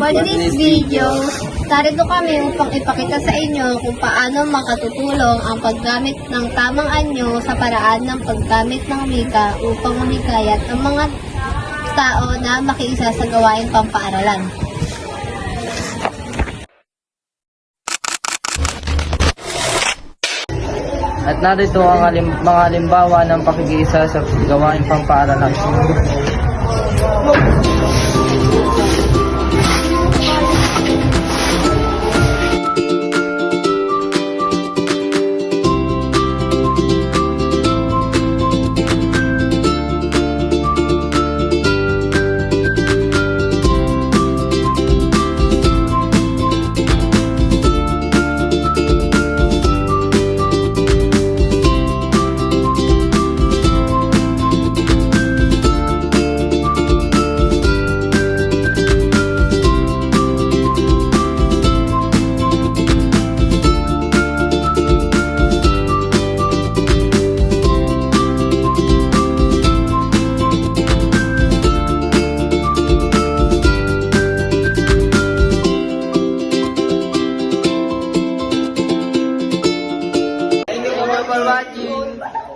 For this video, narito kami upang ipakita sa inyo kung paano makatutulong ang paggamit ng tamang anyo sa paraan ng paggamit ng wika upang mahikayat ang mga tao na makiisa sa gawaing pampaaralan. At narito ang mga halimbawa ng pakikiisa sa gawaing pampaaralan. For watching.